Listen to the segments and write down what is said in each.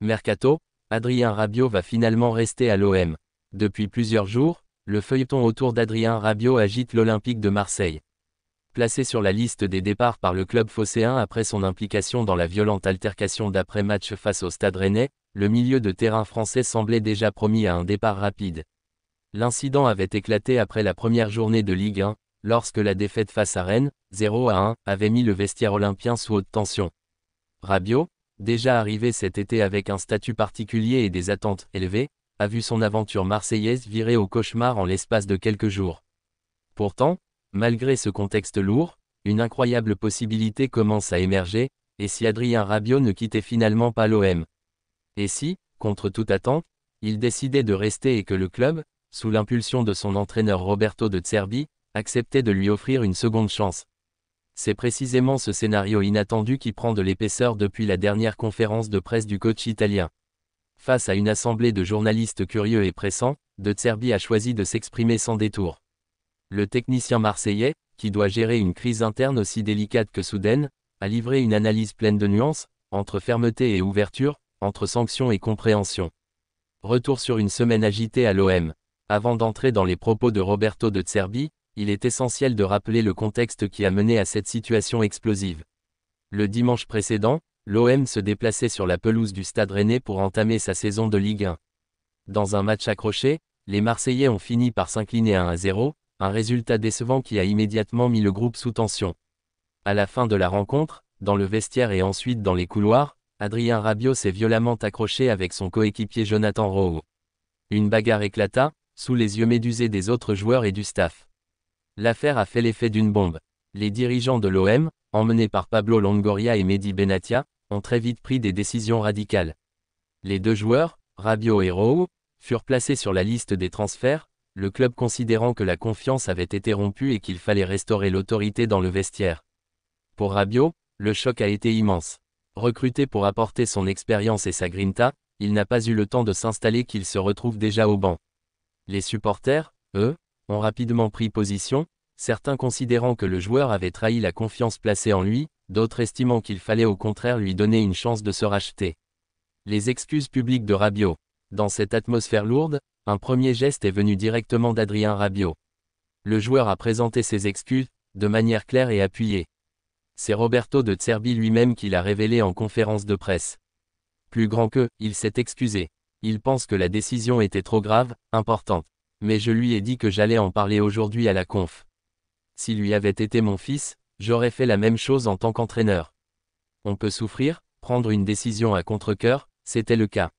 Mercato, Adrien Rabiot va finalement rester à l'OM. Depuis plusieurs jours, le feuilleton autour d'Adrien Rabiot agite l'Olympique de Marseille. Placé sur la liste des départs par le club phocéen après son implication dans la violente altercation d'après-match face au Stade Rennais, le milieu de terrain français semblait déjà promis à un départ rapide. L'incident avait éclaté après la première journée de Ligue 1, lorsque la défaite face à Rennes, 0-1, avait mis le vestiaire olympien sous haute tension. Rabiot, déjà arrivé cet été avec un statut particulier et des attentes élevées, a vu son aventure marseillaise virer au cauchemar en l'espace de quelques jours. Pourtant, malgré ce contexte lourd, une incroyable possibilité commence à émerger, et si Adrien Rabiot ne quittait finalement pas l'OM? Et si, contre toute attente, il décidait de rester et que le club, sous l'impulsion de son entraîneur Roberto De Zerbi, acceptait de lui offrir une seconde chance? C'est précisément ce scénario inattendu qui prend de l'épaisseur depuis la dernière conférence de presse du coach italien. Face à une assemblée de journalistes curieux et pressants, De Zerbi a choisi de s'exprimer sans détour. Le technicien marseillais, qui doit gérer une crise interne aussi délicate que soudaine, a livré une analyse pleine de nuances, entre fermeté et ouverture, entre sanctions et compréhension. Retour sur une semaine agitée à l'OM. Avant d'entrer dans les propos de Roberto De Zerbi, il est essentiel de rappeler le contexte qui a mené à cette situation explosive. Le dimanche précédent, l'OM se déplaçait sur la pelouse du Stade Rennais pour entamer sa saison de Ligue 1. Dans un match accroché, les Marseillais ont fini par s'incliner 1-0, un résultat décevant qui a immédiatement mis le groupe sous tension. À la fin de la rencontre, dans le vestiaire et ensuite dans les couloirs, Adrien Rabiot s'est violemment accroché avec son coéquipier Jonathan Rowe. Une bagarre éclata, sous les yeux médusés des autres joueurs et du staff. L'affaire a fait l'effet d'une bombe. Les dirigeants de l'OM, emmenés par Pablo Longoria et Mehdi Benatia, ont très vite pris des décisions radicales. Les deux joueurs, Rabiot et Rowe, furent placés sur la liste des transferts, le club considérant que la confiance avait été rompue et qu'il fallait restaurer l'autorité dans le vestiaire. Pour Rabiot, le choc a été immense. Recruté pour apporter son expérience et sa grinta, il n'a pas eu le temps de s'installer qu'il se retrouve déjà au banc. Les supporters, eux, ont rapidement pris position, certains considérant que le joueur avait trahi la confiance placée en lui, d'autres estimant qu'il fallait au contraire lui donner une chance de se racheter. Les excuses publiques de Rabiot. Dans cette atmosphère lourde, un premier geste est venu directement d'Adrien Rabiot. Le joueur a présenté ses excuses, de manière claire et appuyée. C'est Roberto De Zerbi lui-même qui l'a révélé en conférence de presse. Plus grand que, il s'est excusé. Il pense que la décision était trop grave, importante. Mais je lui ai dit que j'allais en parler aujourd'hui à la conf. S'il lui avait été mon fils, j'aurais fait la même chose en tant qu'entraîneur. On peut souffrir, prendre une décision à contre-cœur, c'était le cas.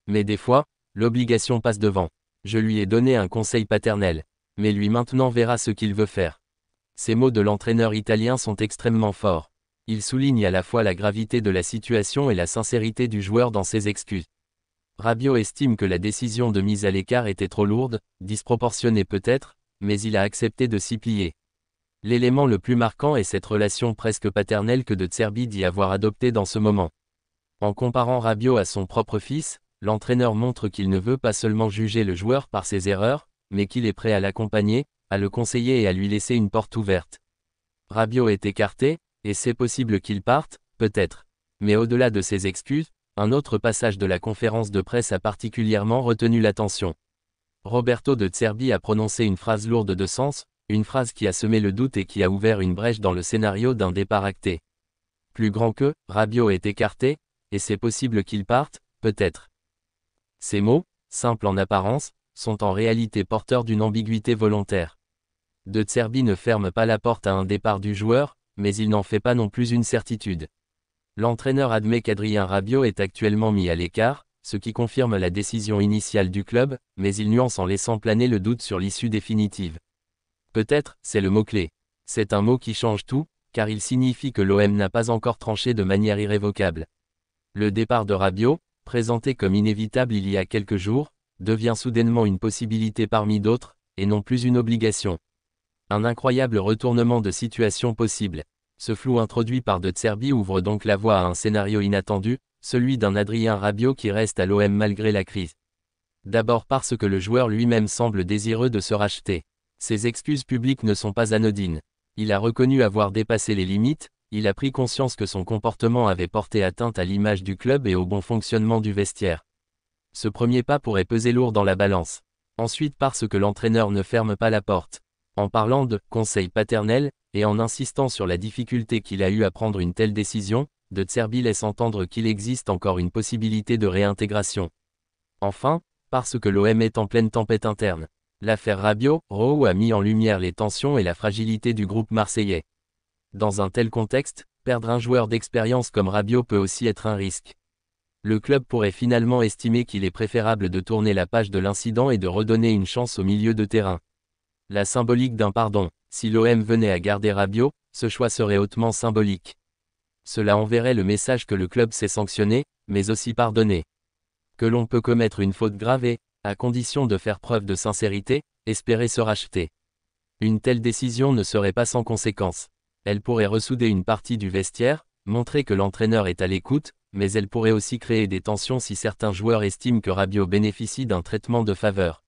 Mais des fois, l'obligation passe devant. Je lui ai donné un conseil paternel. Mais lui maintenant verra ce qu'il veut faire. Ces mots de l'entraîneur italien sont extrêmement forts. Il souligne à la fois la gravité de la situation et la sincérité du joueur dans ses excuses. Rabiot estime que la décision de mise à l'écart était trop lourde, disproportionnée peut-être, mais il a accepté de s'y plier. L'élément le plus marquant est cette relation presque paternelle que De Zerbi dit avoir adoptée dans ce moment. En comparant Rabiot à son propre fils, l'entraîneur montre qu'il ne veut pas seulement juger le joueur par ses erreurs, mais qu'il est prêt à l'accompagner, à le conseiller et à lui laisser une porte ouverte. Rabiot est écarté, et c'est possible qu'il parte, peut-être. Mais au-delà de ses excuses, un autre passage de la conférence de presse a particulièrement retenu l'attention. Roberto De Zerbi a prononcé une phrase lourde de sens, une phrase qui a semé le doute et qui a ouvert une brèche dans le scénario d'un départ acté. Plus grand que, Rabiot est écarté, et c'est possible qu'il parte, peut-être. Ces mots, simples en apparence, sont en réalité porteurs d'une ambiguïté volontaire. De Zerbi ne ferme pas la porte à un départ du joueur, mais il n'en fait pas non plus une certitude. L'entraîneur admet qu'Adrien Rabiot est actuellement mis à l'écart, ce qui confirme la décision initiale du club, mais il nuance en laissant planer le doute sur l'issue définitive. Peut-être, c'est le mot-clé. C'est un mot qui change tout, car il signifie que l'OM n'a pas encore tranché de manière irrévocable. Le départ de Rabiot, présenté comme inévitable il y a quelques jours, devient soudainement une possibilité parmi d'autres, et non plus une obligation. Un incroyable retournement de situation possible. Ce flou introduit par De Zerbi ouvre donc la voie à un scénario inattendu, celui d'un Adrien Rabiot qui reste à l'OM malgré la crise. D'abord parce que le joueur lui-même semble désireux de se racheter. Ses excuses publiques ne sont pas anodines. Il a reconnu avoir dépassé les limites, il a pris conscience que son comportement avait porté atteinte à l'image du club et au bon fonctionnement du vestiaire. Ce premier pas pourrait peser lourd dans la balance. Ensuite parce que l'entraîneur ne ferme pas la porte. En parlant de « conseil paternel » et en insistant sur la difficulté qu'il a eu à prendre une telle décision, De Zerbi laisse entendre qu'il existe encore une possibilité de réintégration. Enfin, parce que l'OM est en pleine tempête interne. L'affaire Rabiot a mis en lumière les tensions et la fragilité du groupe marseillais. Dans un tel contexte, perdre un joueur d'expérience comme Rabiot peut aussi être un risque. Le club pourrait finalement estimer qu'il est préférable de tourner la page de l'incident et de redonner une chance au milieu de terrain. La symbolique d'un pardon. Si l'OM venait à garder Rabiot, ce choix serait hautement symbolique. Cela enverrait le message que le club sait sanctionner, mais aussi pardonner. Que l'on peut commettre une faute grave et, à condition de faire preuve de sincérité, espérer se racheter. Une telle décision ne serait pas sans conséquence. Elle pourrait ressouder une partie du vestiaire, montrer que l'entraîneur est à l'écoute, mais elle pourrait aussi créer des tensions si certains joueurs estiment que Rabiot bénéficie d'un traitement de faveur.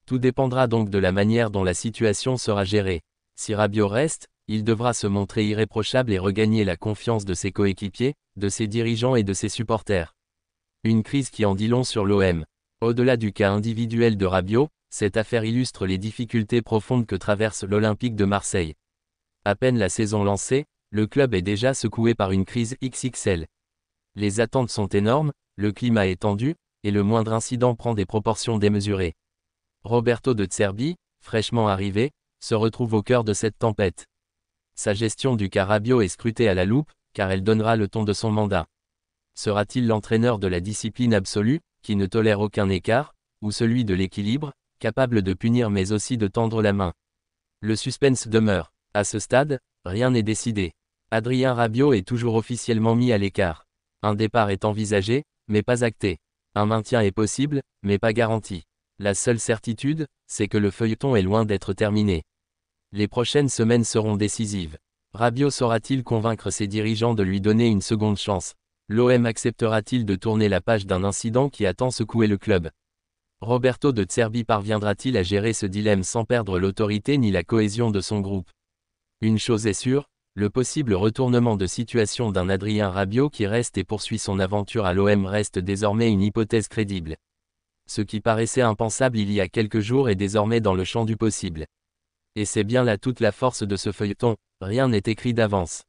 Tout dépendra donc de la manière dont la situation sera gérée. Si Rabiot reste, il devra se montrer irréprochable et regagner la confiance de ses coéquipiers, de ses dirigeants et de ses supporters. Une crise qui en dit long sur l'OM. Au-delà du cas individuel de Rabiot, cette affaire illustre les difficultés profondes que traverse l'Olympique de Marseille. À peine la saison lancée, le club est déjà secoué par une crise XXL. Les attentes sont énormes, le climat est tendu, et le moindre incident prend des proportions démesurées. Roberto De Zerbi, fraîchement arrivé, se retrouve au cœur de cette tempête. Sa gestion du cas Rabiot est scrutée à la loupe, car elle donnera le ton de son mandat. Sera-t-il l'entraîneur de la discipline absolue, qui ne tolère aucun écart, ou celui de l'équilibre, capable de punir mais aussi de tendre la main? Le suspense demeure. À ce stade, rien n'est décidé. Adrien Rabiot est toujours officiellement mis à l'écart. Un départ est envisagé, mais pas acté. Un maintien est possible, mais pas garanti. La seule certitude, c'est que le feuilleton est loin d'être terminé. Les prochaines semaines seront décisives. Rabiot saura-t-il convaincre ses dirigeants de lui donner une seconde chance? L'OM acceptera-t-il de tourner la page d'un incident qui a tant secoué le club? Roberto De Zerbi parviendra-t-il à gérer ce dilemme sans perdre l'autorité ni la cohésion de son groupe? Une chose est sûre, le possible retournement de situation d'un Adrien Rabiot qui reste et poursuit son aventure à l'OM reste désormais une hypothèse crédible. Ce qui paraissait impensable il y a quelques jours est désormais dans le champ du possible. Et c'est bien là toute la force de ce feuilleton, rien n'est écrit d'avance.